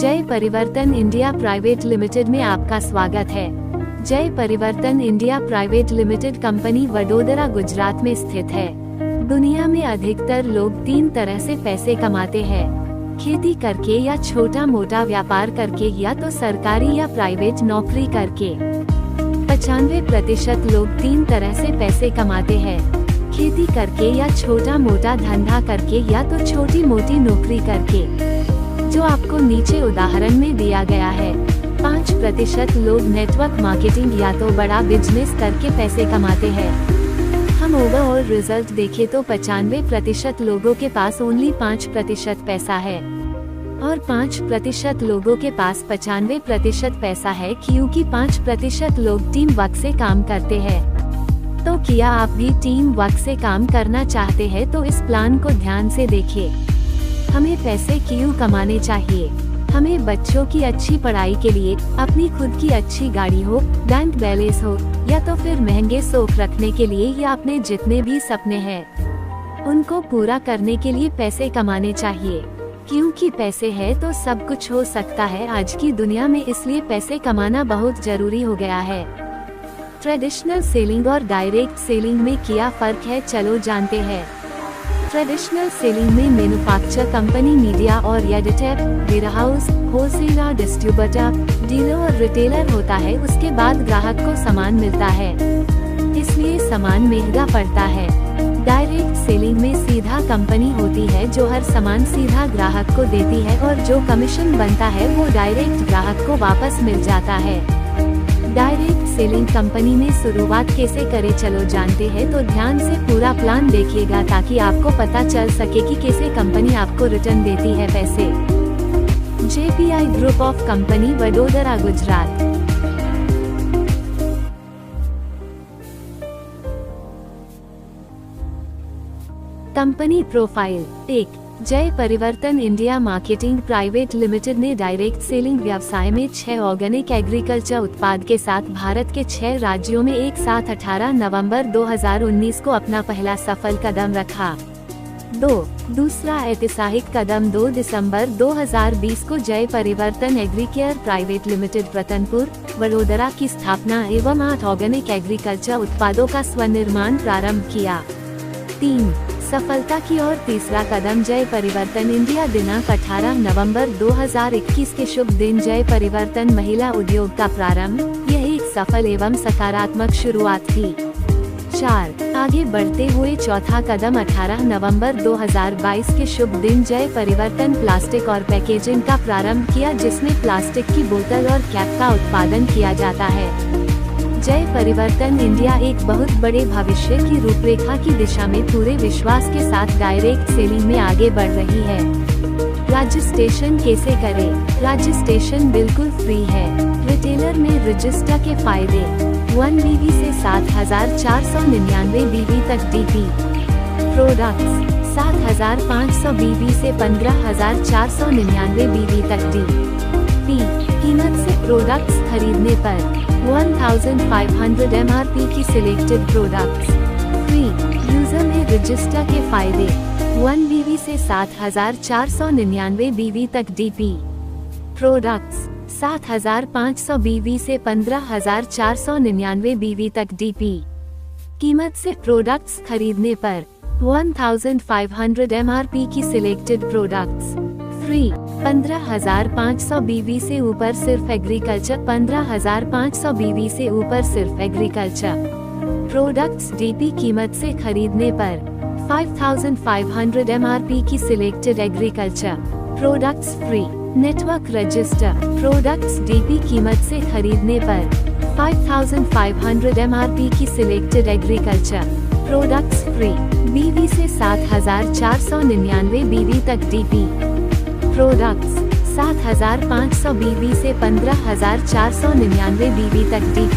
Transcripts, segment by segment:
जय परिवर्तन India private limited में आपका स्वागत है। जय परिवर्तन India private limited company Vadodara Gujarat में स्थित है। दुनिया में अधिकतर लोग 3 तरह से पैसे कमाते हैं, खेती करके या छोटा मोटा व्यापार करके या तो सरकारी या प्राइवेट नौकरी करके। 95% लोग 3 तरह से पैसे कमाते हैं, खेती करके या छोटा मोटा धंधा करके या तो छोटी मोटी नौकरी करके। जो आपको नीचे उदाहरण में दिया गया है। 5% लोग नेटवर्क मार्केटिंग या तो बड़ा बिजनेस करके पैसे कमाते हैं। हम ओवरऑल रिजल्ट देखें तो 95% लोगों के पास ओनली 5% पैसा है और 5% लोगों के पास 95% पैसा है, क्योंकि 5% लोग टीम वर्क से काम करते हैं। तो क्या आप भी टीम वर्क से काम करना चाहते हैं तो इस प्लान को ध्यान से देखिए। हमें पैसे क्यों कमाने चाहिए? हमें बच्चों की अच्छी पढ़ाई के लिए, अपनी खुद की अच्छी गाड़ी हो, बैंक बैलेंस हो, या तो फिर महंगे शौक रखने के लिए, या अपने जितने भी सपने हैं उनको पूरा करने के लिए पैसे कमाने चाहिए। क्योंकि पैसे है तो सब कुछ हो सकता है आज की दुनिया में, इसलिए पैसे कमाना बहुत जरूरी हो गया है। ट्रेडिशनल सेलिंग और डायरेक्ट सेलिंग में क्या फर्क है, चलो जानते हैं। ट्रेडिशनल सेलिंग में मैन्युफैक्चर कंपनी, मीडिया और editor, warehouse, wholesaler, distributor, dealer और रिटेलर होता है। उसके बाद ग्राहक को सामान मिलता है, इसलिए सामान महंगा पड़ता है। डायरेक्ट सेलिंग में सीधा कंपनी होती है जो हर सामान सीधा ग्राहक को देती है और जो कमीशन बनता है वो डायरेक्ट ग्राहक को वापस मिल जाता है। डायरेक्ट सेलिंग कंपनी में शुरुआत कैसे करें, चलो जानते हैं। तो ध्यान से पूरा प्लान देखिएगा ताकि आपको पता चल सके कि कैसे कंपनी आपको रिटर्न देती है पैसे। JPI group of company, Vadodara, Gujarat. Company profile. 1. जय परिवर्तन इंडिया मार्केटिंग प्राइवेट लिमिटेड ने डायरेक्ट सेलिंग व्यवसाय में 6 ऑर्गेनिक एग्रीकल्चर उत्पाद के साथ भारत के 6 राज्यों में एक साथ 18 नवंबर 2019 को अपना पहला सफल कदम रखा। 2. दूसरा ऐतिहासिक कदम 2 दिसंबर 2020 को जय परिवर्तन एग्रीकेयर प्राइवेट लिमिटेड रतनपुर, वडोदरा की स्थापना एवं 8 ऑर्गेनिक एग्रीकल्चर उत्पादों का स्वनिर्माण प्रारंभ किया। 3. सफलता की और तीसरा कदम जय परिवर्तन इंडिया दिनांक 18 नवंबर 2021 के शुभ दिन जय परिवर्तन महिला उद्योग का प्रारंभ। यह एक सफल एवं सकारात्मक शुरुआत थी। 4. आगे बढ़ते हुए चौथा कदम 18 नवंबर 2022 के शुभ दिन जय परिवर्तन प्लास्टिक और पैकेजिंग का प्रारंभ किया, जिसमें प्लास्टिक की बोतल और कैप का उत्पादन किया जाता है। जय परिवर्तन इंडिया एक बहुत बड़े भविष्य की रूपरेखा की दिशा में पूरे विश्वास के साथ डायरेक्ट सेलिंग में आगे बढ़ रही है। रजिस्ट्रेशन कैसे करें? रजिस्ट्रेशन बिल्कुल फ्री है। रिटेलर में रजिस्टर के फायदे: 1 BV से 7,499 BV तक DP। प्रोडक्ट्स: 7,500 BV से 15,499 BV तक DP। कीमत से प्रोडक्ट्स खरीदने पर 1500 MRP की सिलेक्टेड प्रोडक्ट्स फ्री। यूजर में रजिस्टर के फायदे: 1 BV से 7,499 BV तक DP। प्रोडक्ट्स: 7,500 BV से 15,499 BV तक DP। कीमत से प्रोडक्ट्स खरीदने पर 1500 MRP की सिलेक्टेड प्रोडक्ट्स फ्री। 15,500 BV से ऊपर सिर्फ एग्रीकल्चर, 15,500 BV से ऊपर सिर्फ एग्रीकल्चर प्रोडक्ट्स DP। कीमत से खरीदने पर 5,500 MRP की selected agriculture products free. Network register products DP। कीमत से खरीदने पर 5,500 MRP की selected agriculture products free. BV से 7,499 BV तक DP। प्रोडक्ट्स: 7,500 BV से 15,499 BV तक DP।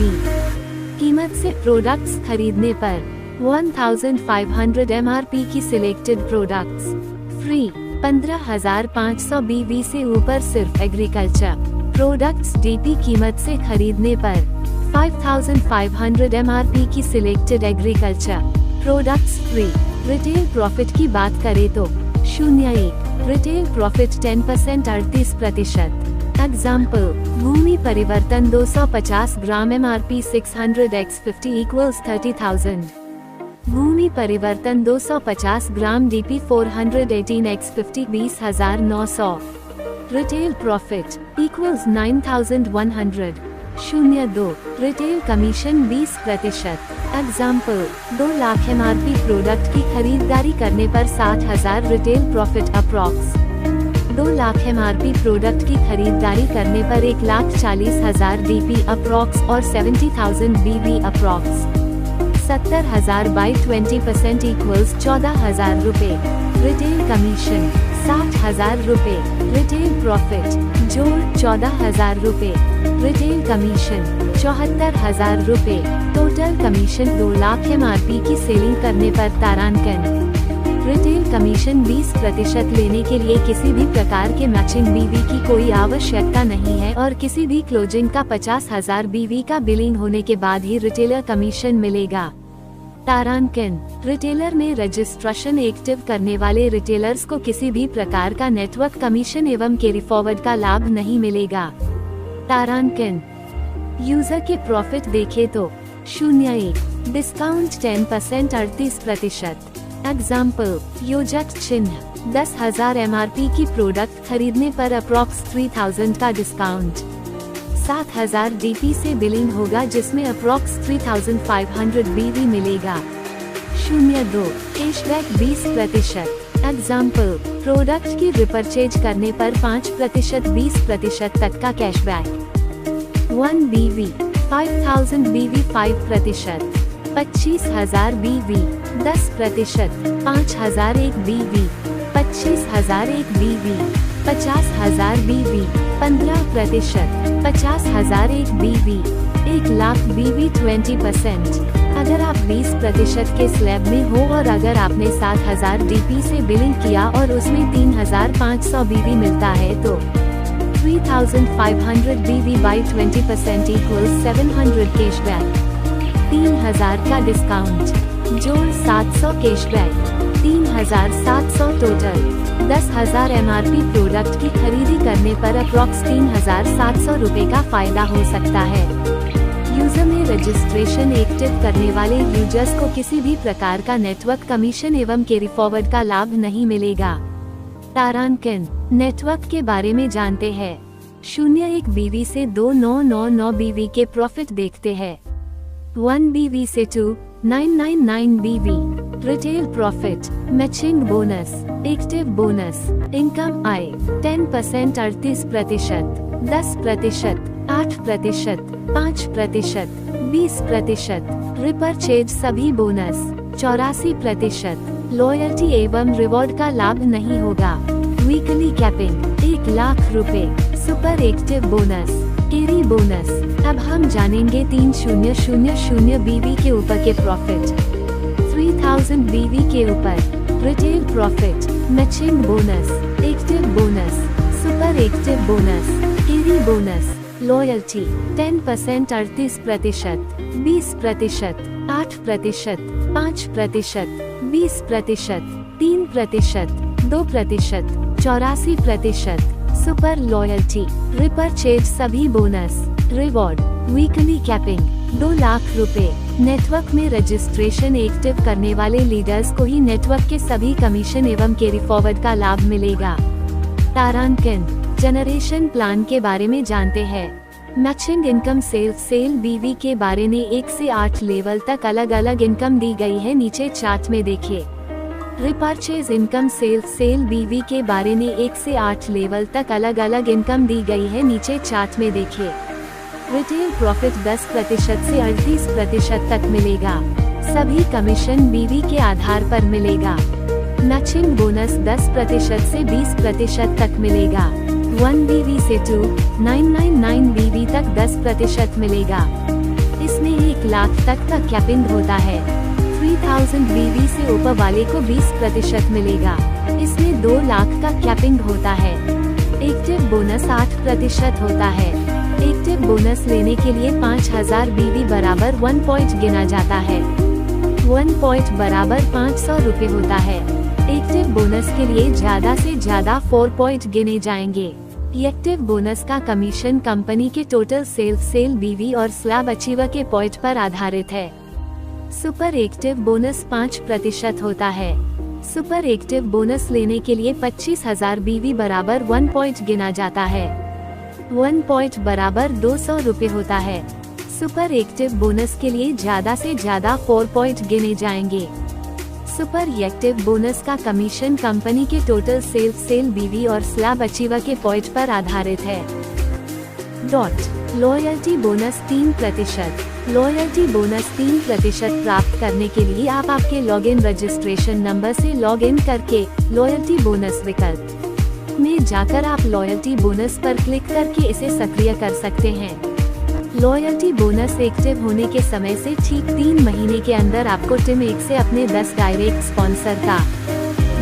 कीमत से प्रोडक्ट्स खरीदने पर 1,500 MRP की सिलेक्टेड प्रोडक्ट्स फ्री। 15,500 BV से ऊपर सिर्फ एग्रीकल्चर प्रोडक्ट्स DP। कीमत से खरीदने पर 5,500 MRP की selected agriculture products free. Retail profit की बात करें तो 0.1 रिटेल प्रॉफिट 10% 38%। एग्जाम्पल, भूमि परिवर्तन 250 ग्राम MRP 600 x 50 equals 30,000। भूमि परिवर्तन 250 ग्राम DP 418 x 50 20,900। Retail profit equals 9,100। 02 retail commission 20%। Example, 2 lakh MRP product की खरीदारी करने पर 60,000 retail profit approx. 2 lakh MRP product की खरीदारी करने पर 1,40,000 DP अप्रॉक्स और 70,000 BV अप्रॉक्स। 70,000 बाई 20% इक्वल्स 14,000 रुपए। रिटेल कमीशन 60,000 रुपए। रिटेल प्रॉफिट जोड़ 14,000 रुपए। रिटेल कमीशन 74,000 रुपए। टोटल कमीशन 2 लाख MRP की सेलिंग करने पर तारांकन। रिटेल कमीशन 20% लेने के लिए किसी भी प्रकार के मैचिंग BV की कोई आवश्यकता नहीं है और किसी भी क्लोजिंग का 50,000 BV का बिलिंग होने के बाद ही रिटेलर कमीशन मिलेगा। तारांकन, रिटेलर में रजिस्ट्रेशन एक्टिव करने वाले रिटेलर्स को किसी भी प्रकार का नेटवर्क कमीशन एवं कैरी फॉरवर्ड का लाभ नहीं मिलेगा। तारांकन, यूजर के प्रॉफिट देखे तो 01 डिस्काउंट 10% 38%। एग्जाम्पल, योजक चिन्ह 10,000 MRP की प्रोडक्ट खरीदने पर अप्रॉक्स 3,000 का डिस्काउंट। 7,000 DP से बिलिंग होगा जिसमें अप्रॉक्स 3,500 BV मिलेगा। 02 कैशबैक 20%। एग्जाम्पल, प्रोडक्ट की रिपर्चेज करने पर 5% 20% तक का cashback. 1 BV 5,000 BV 5%। 25,000 BV 10%। 5,000 1 BV 25,000 1 BV 50,000 BV 15%। 50,000 1 BV 1 lakh BV 20%। अगर आप 20% के स्लैब में हो और अगर आपने 7,000 DP से बिलिंग किया और उसमें 3,500 BV मिलता है तो 3,500 BV बाई 20% इक्वल्स 700 कैशबैक। 3,000 का डिस्काउंट जोड़ 700 कैशबैक। 3,700 टोटल। 10,000 MRP प्रोडक्ट की खरीदी करने पर अप्रॉक्स 3,700 रुपए का फायदा हो सकता है। यूजर में रजिस्ट्रेशन एक्टिव करने वाले यूजर्स को किसी भी प्रकार का नेटवर्क कमीशन एवं कैरी फॉरवर्ड का लाभ नहीं मिलेगा। तारांकन, नेटवर्क के बारे में जानते हैं। 01 BV से 2,999 BV के प्रॉफिट देखते हैं। 1 BV से 2,999 BV। Retail profit, matching bonus, active bonus, income आय 10% 38%, 10%, 8%, 5%, 20%, रिपर्चेज सभी बोनस 84%। लॉयल्टी एवं रिवॉर्ड का लाभ नहीं होगा। वीकली कैपिंग 1 लाख रुपए। Super active bonus, carry bonus. अब हम जानेंगे 3,000 BV के ऊपर के प्रॉफिट। 3,000 BV के ऊपर retail profit, matching bonus, active bonus, super active bonus, carry bonus, loyalty 10% 38%, 20%, 8%, 5%, 20%, 3%, 2%, 84%, super loyalty, repurchase सभी bonus, reward, weekly capping 2 lakh रुपए। नेटवर्क में रजिस्ट्रेशन एक्टिव करने वाले लीडर्स को ही नेटवर्क के सभी कमीशन एवं कैरी फॉरवर्ड का लाभ मिलेगा। तारांकन, जनरेशन प्लान के बारे में जानते हैं। मैचिंग इनकम सेल BV के बारे में 1 से 8 लेवल तक अलग अलग इनकम दी गई है, नीचे चार्ट में देखिए। रिपर्चेज इनकम सेल BV के बारे में 1 से 8 लेवल तक अलग अलग इनकम दी गई है, नीचे चार्ट में देखिए। रिटेल प्रॉफिट 10% से 38% तक मिलेगा। सभी कमीशन BV के आधार पर मिलेगा। मैचिंग बोनस 10% से 20% तक मिलेगा। 1 BV से 2,999 BV तक 10% मिलेगा। इसमें 1 लाख तक का कैपिंग होता है। 3,000 BV से ऊपर वाले को 20% मिलेगा। इसमें 2 लाख का कैपिंग होता है। एक्टिव बोनस 8% होता है। एक्टिव बोनस लेने के लिए 5,000 BV बराबर 1 पॉइंट गिना जाता है। 1 पॉइंट बराबर 500 रुपए होता है। एक्टिव बोनस के लिए ज्यादा से ज्यादा 4 पॉइंट गिने जाएंगे। एक्टिव बोनस का कमीशन कंपनी के टोटल सेल बीवी और स्लैब अचीवर के पॉइंट पर आधारित है। सुपर एक्टिव बोनस 5% होता है। सुपर एक्टिव बोनस लेने के लिए 25,000 बीवी बराबर 1 पॉइंट गिना जाता है। 1 पॉइंट बराबर 200 रुपए होता है। सुपर एक्टिव बोनस के लिए ज्यादा से ज्यादा 4 पॉइंट गिने जाएंगे। सुपर एक्टिव बोनस का कमीशन कंपनी के टोटल सेल बीवी और स्लैब अचीवर के पॉइंट पर आधारित है। Loyalty bonus 3%। लॉयल्टी बोनस 3% प्राप्त करने के लिए आप आपके लॉगिन रजिस्ट्रेशन नंबर से लॉगिन करके लॉयल्टी बोनस विकल्प में जाकर आप लॉयल्टी बोनस पर क्लिक करके इसे सक्रिय कर सकते हैं। लॉयल्टी बोनस एक्टिव होने के समय से ठीक 3 महीने के अंदर आपको टीम 1 से अपने 10 डायरेक्ट स्पॉन्सर का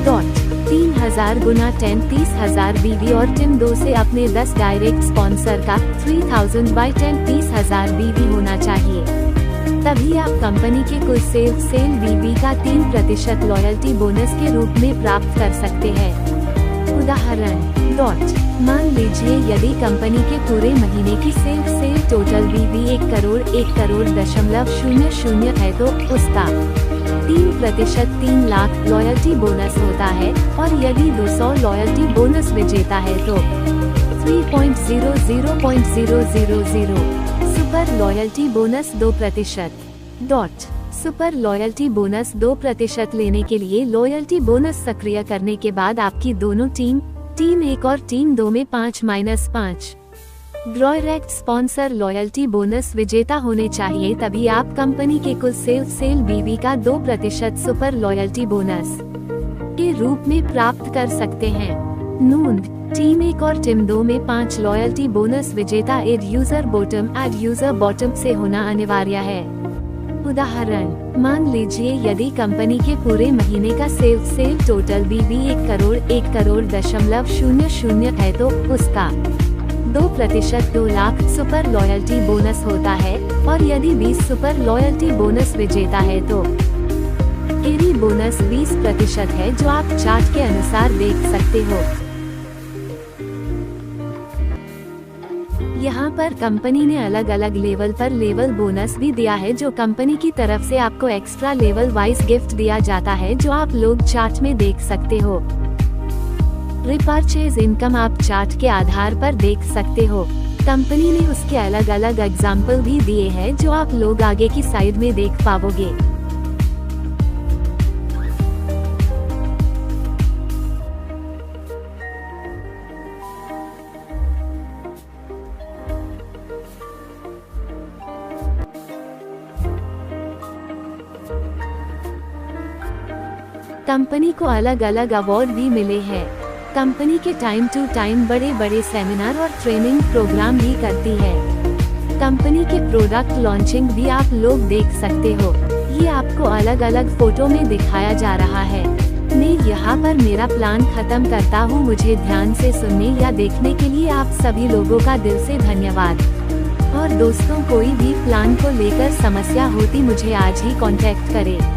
3,000 गुना 10 30,000 बीवी और टीम 2 से अपने 10 डायरेक्ट स्पॉन्सर का 3,000 बाई 10 30,000 बीवी होना चाहिए। तभी आप कंपनी के कुल सेल बीवी का 3% लॉयल्टी बोनस के रूप में प्राप्त कर सकते हैं। उदाहरण मान लीजिए यदि कंपनी के पूरे महीने की सेल टोटल बीवी 1,00,00,000 है तो उसका 3% 3 लाख लॉयल्टी बोनस होता है और यदि 200 लॉयल्टी बोनस विजेता है तो 3,00,00,000 super loyalty bonus 2%। Super loyalty bonus 2% लेने के लिए लॉयल्टी बोनस सक्रिय करने के बाद आपकी दोनों टीम 1 और टीम 2 में 5-5 डायरेक्ट स्पॉन्सर लॉयल्टी बोनस विजेता होने चाहिए, तभी आप कंपनी के कुल सेल बीवी का 2% सुपर लॉयल्टी बोनस के रूप में प्राप्त कर सकते हैं। टीम 1 और टीम 2 में 5 लॉयल्टी बोनस विजेता एड यूजर बॉटम से होना अनिवार्य है। उदाहरण, मान लीजिए यदि कंपनी के पूरे महीने का सेल टोटल बीवी 1,00,00,000 है तो उसका 2% 2 लाख सुपर लॉयल्टी बोनस होता है और यदि 20 सुपर लॉयल्टी बोनस विजेता है तो एरी बोनस 20% है, जो आप चार्ट के अनुसार देख सकते हो। यहाँ पर कंपनी ने अलग अलग लेवल पर लेवल बोनस भी दिया है, जो कंपनी की तरफ से आपको एक्स्ट्रा लेवल वाइज गिफ्ट दिया जाता है, जो आप लोग चार्ट में देख सकते हो। रिपर्चेज इनकम आप चार्ट के आधार पर देख सकते हो। कंपनी ने उसके अलग अलग एग्जाम्पल भी दिए हैं, जो आप लोग आगे की साइड में देख पाओगे। कंपनी को अलग अलग अवार्ड भी मिले हैं। कंपनी के टाइम टू टाइम बड़े बड़े सेमिनार और ट्रेनिंग प्रोग्राम भी करती है। कंपनी के प्रोडक्ट लॉन्चिंग भी आप लोग देख सकते हो। ये आपको अलग अलग फोटो में दिखाया जा रहा है। मैं यहाँ पर मेरा प्लान खत्म करता हूँ। मुझे ध्यान से सुनने या देखने के लिए आप सभी लोगों का दिल से धन्यवाद। और दोस्तों, कोई भी प्लान को लेकर समस्या होती मुझे आज ही कांटेक्ट करें।